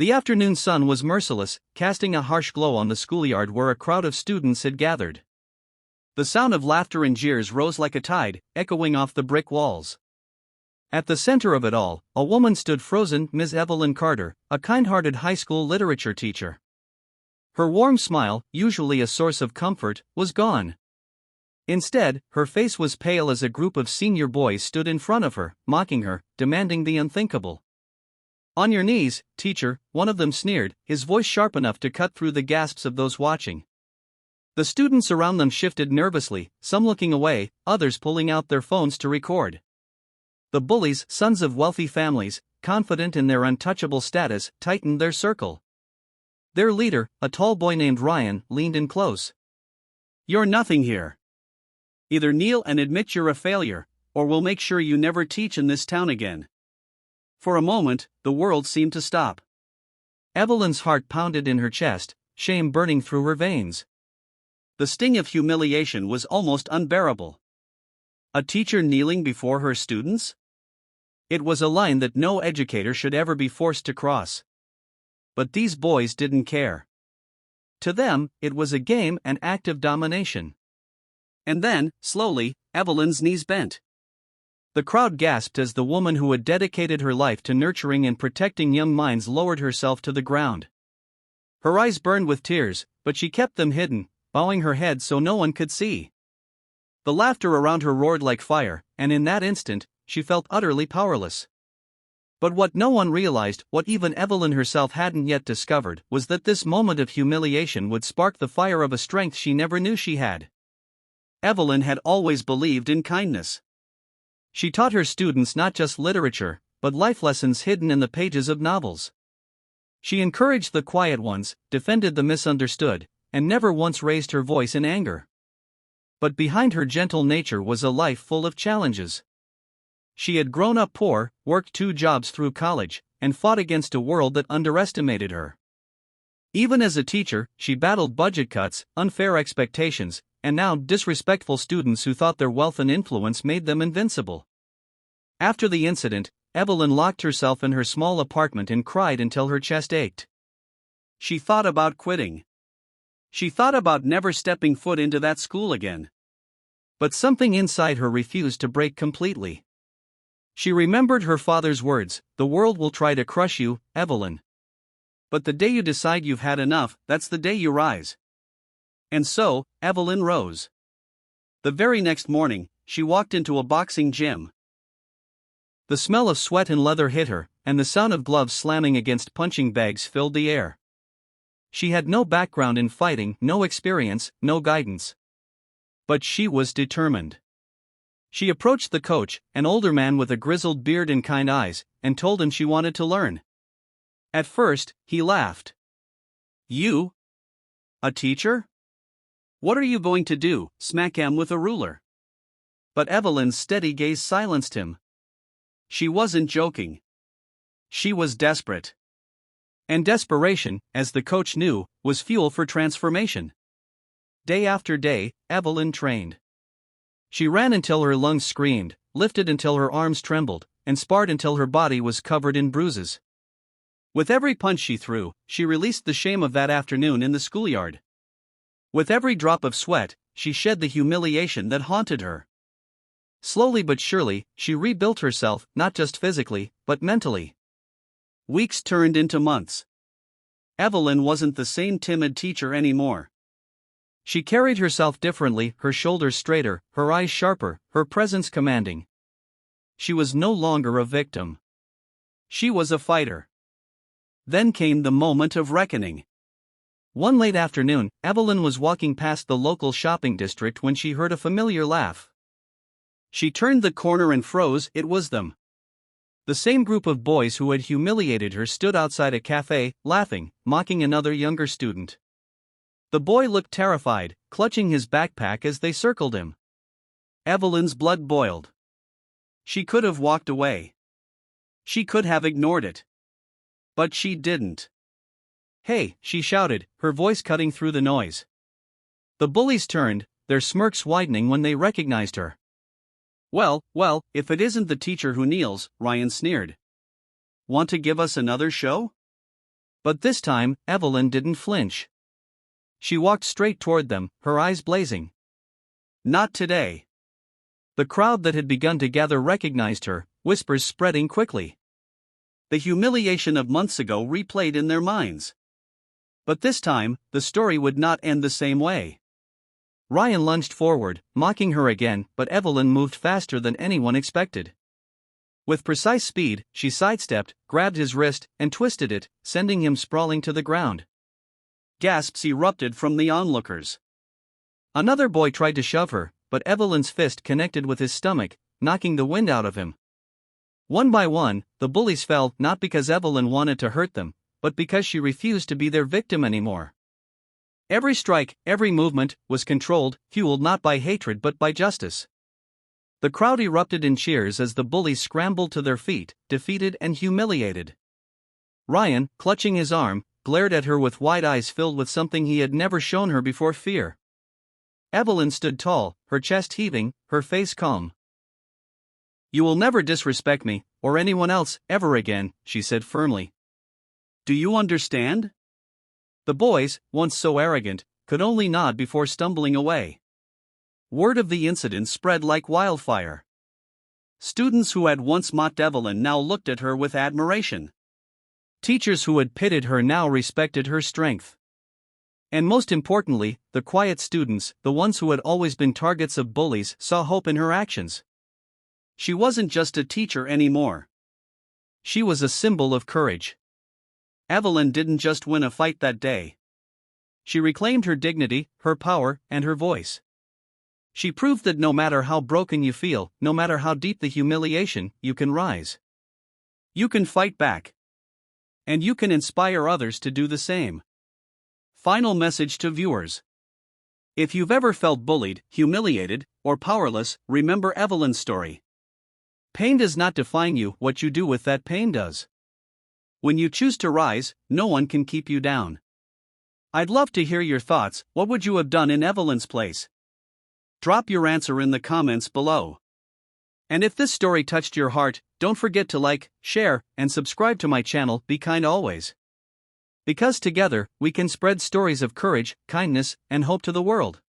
The afternoon sun was merciless, casting a harsh glow on the schoolyard where a crowd of students had gathered. The sound of laughter and jeers rose like a tide, echoing off the brick walls. At the center of it all, a woman stood frozen, Miss Evelyn Carter, a kind-hearted high school literature teacher. Her warm smile, usually a source of comfort, was gone. Instead, her face was pale as a group of senior boys stood in front of her, mocking her, demanding the unthinkable. "On your knees, teacher," one of them sneered, his voice sharp enough to cut through the gasps of those watching. The students around them shifted nervously, some looking away, others pulling out their phones to record. The bullies, sons of wealthy families, confident in their untouchable status, tightened their circle. Their leader, a tall boy named Ryan, leaned in close. "You're nothing here. Either kneel and admit you're a failure, or we'll make sure you never teach in this town again." For a moment, the world seemed to stop. Evelyn's heart pounded in her chest, shame burning through her veins. The sting of humiliation was almost unbearable. A teacher kneeling before her students? It was a line that no educator should ever be forced to cross. But these boys didn't care. To them, it was a game, an act of domination. And then, slowly, Evelyn's knees bent. The crowd gasped as the woman who had dedicated her life to nurturing and protecting young minds lowered herself to the ground. Her eyes burned with tears, but she kept them hidden, bowing her head so no one could see. The laughter around her roared like fire, and in that instant, she felt utterly powerless. But what no one realized, what even Evelyn herself hadn't yet discovered, was that this moment of humiliation would spark the fire of a strength she never knew she had. Evelyn had always believed in kindness. She taught her students not just literature, but life lessons hidden in the pages of novels. She encouraged the quiet ones, defended the misunderstood, and never once raised her voice in anger. But behind her gentle nature was a life full of challenges. She had grown up poor, worked 2 jobs through college, and fought against a world that underestimated her. Even as a teacher, she battled budget cuts, unfair expectations, and now disrespectful students who thought their wealth and influence made them invincible. After the incident, Evelyn locked herself in her small apartment and cried until her chest ached. She thought about quitting. She thought about never stepping foot into that school again. But something inside her refused to break completely. She remembered her father's words, "The world will try to crush you, Evelyn. But the day you decide you've had enough, that's the day you rise." And so, Evelyn rose. The very next morning, she walked into a boxing gym. The smell of sweat and leather hit her, and the sound of gloves slamming against punching bags filled the air. She had no background in fighting, no experience, no guidance. But she was determined. She approached the coach, an older man with a grizzled beard and kind eyes, and told him she wanted to learn. At first, he laughed. "You? A teacher? What are you going to do, smack him with a ruler?" But Evelyn's steady gaze silenced him. She wasn't joking. She was desperate. And desperation, as the coach knew, was fuel for transformation. Day after day, Evelyn trained. She ran until her lungs screamed, lifted until her arms trembled, and sparred until her body was covered in bruises. With every punch she threw, she released the shame of that afternoon in the schoolyard. With every drop of sweat, she shed the humiliation that haunted her. Slowly but surely, she rebuilt herself, not just physically, but mentally. Weeks turned into months. Evelyn wasn't the same timid teacher anymore. She carried herself differently, her shoulders straighter, her eyes sharper, her presence commanding. She was no longer a victim. She was a fighter. Then came the moment of reckoning. One late afternoon, Evelyn was walking past the local shopping district when she heard a familiar laugh. She turned the corner and froze. It was them. The same group of boys who had humiliated her stood outside a cafe, laughing, mocking another younger student. The boy looked terrified, clutching his backpack as they circled him. Evelyn's blood boiled. She could have walked away. She could have ignored it. But she didn't. "Hey," she shouted, her voice cutting through the noise. The bullies turned, their smirks widening when they recognized her. Well, if it isn't the teacher who kneels," Ryan sneered. "Want to give us another show?" But this time, Evelyn didn't flinch. She walked straight toward them, her eyes blazing. Not today. The crowd that had begun to gather recognized her, whispers spreading quickly. The humiliation of months ago replayed in their minds. But this time, the story would not end the same way. Ryan lunged forward, mocking her again, but Evelyn moved faster than anyone expected. With precise speed, she sidestepped, grabbed his wrist, and twisted it, sending him sprawling to the ground. Gasps erupted from the onlookers. Another boy tried to shove her, but Evelyn's fist connected with his stomach, knocking the wind out of him. One by one, the bullies fell, not because Evelyn wanted to hurt them, but because she refused to be their victim anymore. Every strike, every movement, was controlled, fueled not by hatred but by justice. The crowd erupted in cheers as the bullies scrambled to their feet, defeated and humiliated. Ryan, clutching his arm, glared at her with wide eyes filled with something he had never shown her before: fear. Evelyn stood tall, her chest heaving, her face calm. "You will never disrespect me, or anyone else, ever again," she said firmly. "Do you understand?" The boys, once so arrogant, could only nod before stumbling away. Word of the incident spread like wildfire. Students who had once mocked Evelyn now looked at her with admiration. Teachers who had pitied her now respected her strength. And most importantly, the quiet students, the ones who had always been targets of bullies, saw hope in her actions. She wasn't just a teacher anymore. She was a symbol of courage. Evelyn didn't just win a fight that day. She reclaimed her dignity, her power, and her voice. She proved that no matter how broken you feel, no matter how deep the humiliation, you can rise. You can fight back. And you can inspire others to do the same. Final message to viewers. If you've ever felt bullied, humiliated, or powerless, remember Evelyn's story. Pain does not define you, what you do with that pain does. When you choose to rise, no one can keep you down. I'd love to hear your thoughts. What would you have done in Evelyn's place? Drop your answer in the comments below. And if this story touched your heart, don't forget to like, share, and subscribe to my channel. Be kind always. Because together, we can spread stories of courage, kindness, and hope to the world.